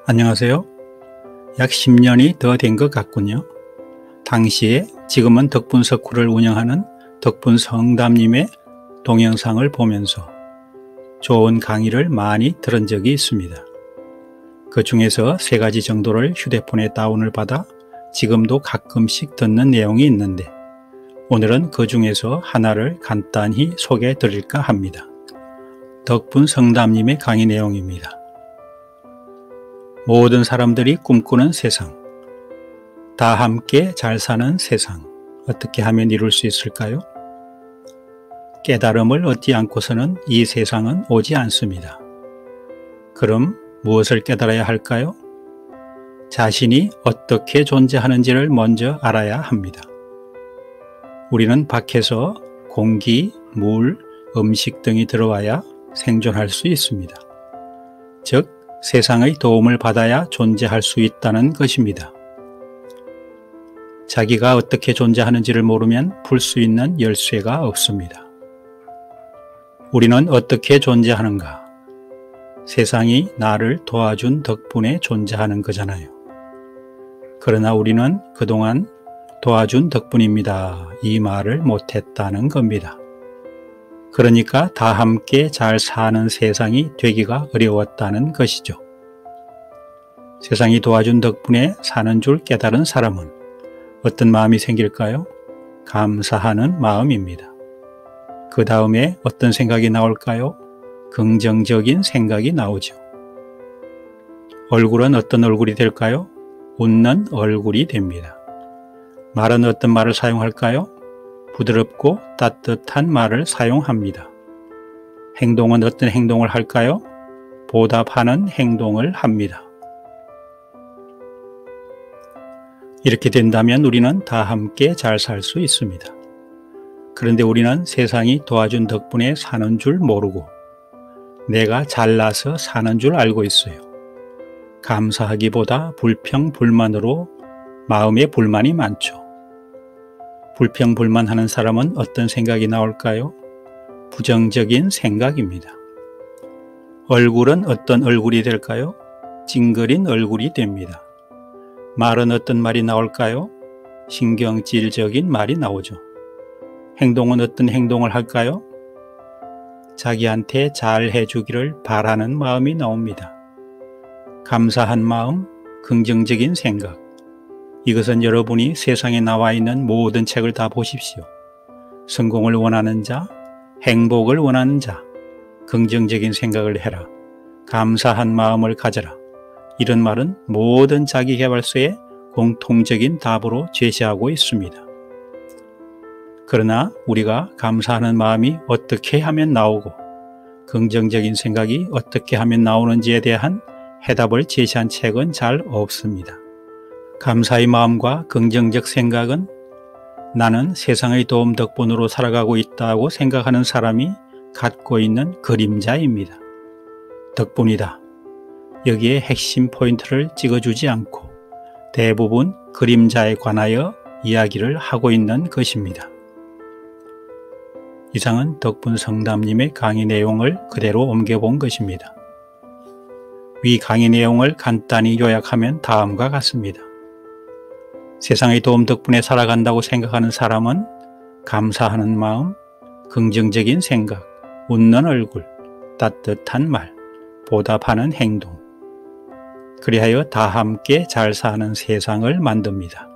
안녕하세요. 약 10년이 더 된 것 같군요. 당시에 지금은 덕분석후를 운영하는 덕분성담님의 동영상을 보면서 좋은 강의를 많이 들은 적이 있습니다. 그 중에서 3가지 정도를 휴대폰에 다운을 받아 지금도 가끔씩 듣는 내용이 있는데 오늘은 그 중에서 하나를 간단히 소개해 드릴까 합니다. 덕분성담님의 강의 내용입니다. 모든 사람들이 꿈꾸는 세상, 다 함께 잘 사는 세상, 어떻게 하면 이룰 수 있을까요? 깨달음을 얻지 않고서는 이 세상은 오지 않습니다. 그럼 무엇을 깨달아야 할까요? 자신이 어떻게 존재하는지를 먼저 알아야 합니다. 우리는 밖에서 공기, 물, 음식 등이 들어와야 생존할 수 있습니다. 즉, 세상의 도움을 받아야 존재할 수 있다는 것입니다. 자기가 어떻게 존재하는지를 모르면 풀 수 있는 열쇠가 없습니다. 우리는 어떻게 존재하는가? 세상이 나를 도와준 덕분에 존재하는 거잖아요. 그러나 우리는 그동안 도와준 덕분입니다. 이 말을 못했다는 겁니다. 그러니까 다 함께 잘 사는 세상이 되기가 어려웠다는 것이죠. 세상이 도와준 덕분에 사는 줄 깨달은 사람은 어떤 마음이 생길까요? 감사하는 마음입니다. 그 다음에 어떤 생각이 나올까요? 긍정적인 생각이 나오죠. 얼굴은 어떤 얼굴이 될까요? 웃는 얼굴이 됩니다. 말은 어떤 말을 사용할까요? 부드럽고 따뜻한 말을 사용합니다. 행동은 어떤 행동을 할까요? 보답하는 행동을 합니다. 이렇게 된다면 우리는 다 함께 잘 살 수 있습니다. 그런데 우리는 세상이 도와준 덕분에 사는 줄 모르고 내가 잘나서 사는 줄 알고 있어요. 감사하기보다 불평불만으로 마음에 불만이 많죠. 불평불만하는 사람은 어떤 생각이 나올까요? 부정적인 생각입니다. 얼굴은 어떤 얼굴이 될까요? 찡그린 얼굴이 됩니다. 말은 어떤 말이 나올까요? 신경질적인 말이 나오죠. 행동은 어떤 행동을 할까요? 자기한테 잘 해주기를 바라는 마음이 나옵니다. 감사한 마음, 긍정적인 생각. 이것은 여러분이 세상에 나와 있는 모든 책을 다 보십시오. 성공을 원하는 자, 행복을 원하는 자, 긍정적인 생각을 해라. 감사한 마음을 가져라. 이런 말은 모든 자기계발서의 공통적인 답으로 제시하고 있습니다. 그러나 우리가 감사하는 마음이 어떻게 하면 나오고 긍정적인 생각이 어떻게 하면 나오는지에 대한 해답을 제시한 책은 잘 없습니다. 감사의 마음과 긍정적 생각은 나는 세상의 도움 덕분으로 살아가고 있다고 생각하는 사람이 갖고 있는 그림자입니다. 덕분이다. 여기에 핵심 포인트를 찍어주지 않고 대부분 그림자에 관하여 이야기를 하고 있는 것입니다. 이상은 덕분성담님의 강의 내용을 그대로 옮겨본 것입니다. 위 강의 내용을 간단히 요약하면 다음과 같습니다. 세상의 도움 덕분에 살아간다고 생각하는 사람은 감사하는 마음, 긍정적인 생각, 웃는 얼굴, 따뜻한 말, 보답하는 행동, 그리하여 다 함께 잘 사는 세상을 만듭니다.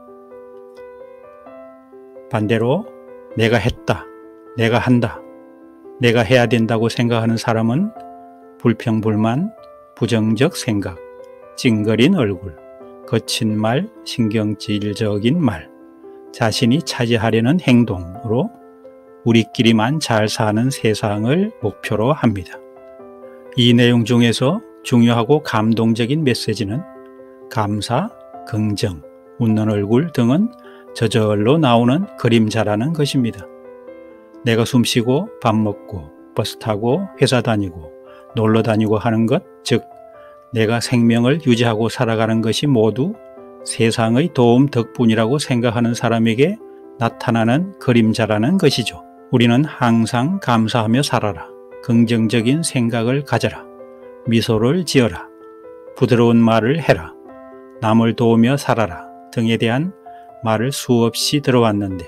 반대로 내가 했다, 내가 한다, 내가 해야 된다고 생각하는 사람은 불평불만, 부정적 생각, 찡그린 얼굴, 거친 말, 신경질적인 말, 자신이 차지하려는 행동으로 우리끼리만 잘 사는 세상을 목표로 합니다. 이 내용 중에서 중요하고 감동적인 메시지는 감사, 긍정, 웃는 얼굴 등은 저절로 나오는 그림자라는 것입니다. 내가 숨쉬고 밥 먹고 버스 타고 회사 다니고 놀러 다니고 하는 것, 즉 내가 생명을 유지하고 살아가는 것이 모두 세상의 도움 덕분이라고 생각하는 사람에게 나타나는 그림자라는 것이죠. 우리는 항상 감사하며 살아라. 긍정적인 생각을 가져라. 미소를 지어라. 부드러운 말을 해라, 남을 도우며 살아라 등에 대한 말을 수없이 들어왔는데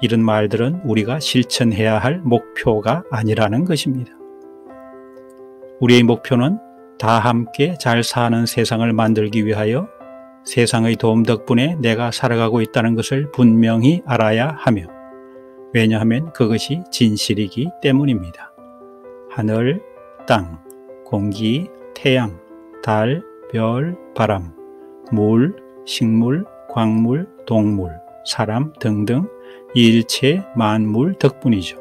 이런 말들은 우리가 실천해야 할 목표가 아니라는 것입니다. 우리의 목표는 다 함께 잘 사는 세상을 만들기 위하여 세상의 도움 덕분에 내가 살아가고 있다는 것을 분명히 알아야 하며, 왜냐하면 그것이 진실이기 때문입니다. 하늘, 땅, 공기, 태양, 달, 별, 바람, 물, 식물, 광물, 동물, 사람 등등 이 일체 만물 덕분이죠.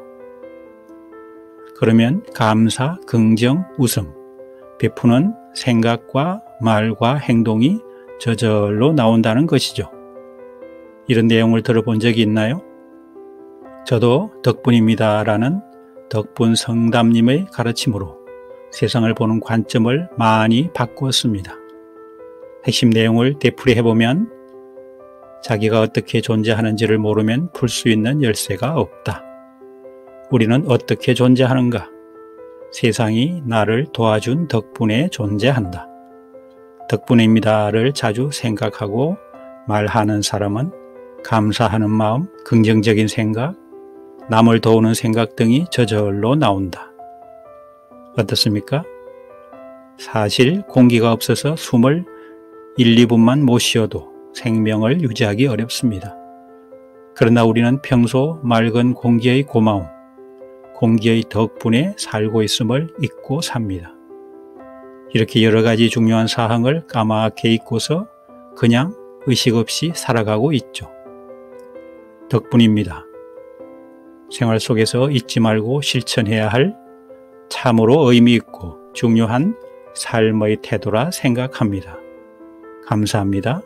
그러면 감사, 긍정, 웃음, 베푸는 생각과 말과 행동이 저절로 나온다는 것이죠. 이런 내용을 들어본 적이 있나요? 저도 덕분입니다 라는 덕분 성담님의 가르침으로 세상을 보는 관점을 많이 바꾸었습니다. 핵심 내용을 되풀이해보면 자기가 어떻게 존재하는지를 모르면 풀 수 있는 열쇠가 없다. 우리는 어떻게 존재하는가? 세상이 나를 도와준 덕분에 존재한다. 덕분입니다를 자주 생각하고 말하는 사람은 감사하는 마음, 긍정적인 생각, 남을 도우는 생각 등이 저절로 나온다. 어떻습니까? 사실 공기가 없어서 숨을 1, 2분만 못 쉬어도 생명을 유지하기 어렵습니다. 그러나 우리는 평소 맑은 공기의 고마움, 공기의 덕분에 살고 있음을 잊고 삽니다. 이렇게 여러 가지 중요한 사항을 까맣게 잊고서 그냥 의식 없이 살아가고 있죠. 덕분입니다. 생활 속에서 잊지 말고 실천해야 할 참으로 의미 있고 중요한 삶의 태도라 생각합니다. 감사합니다.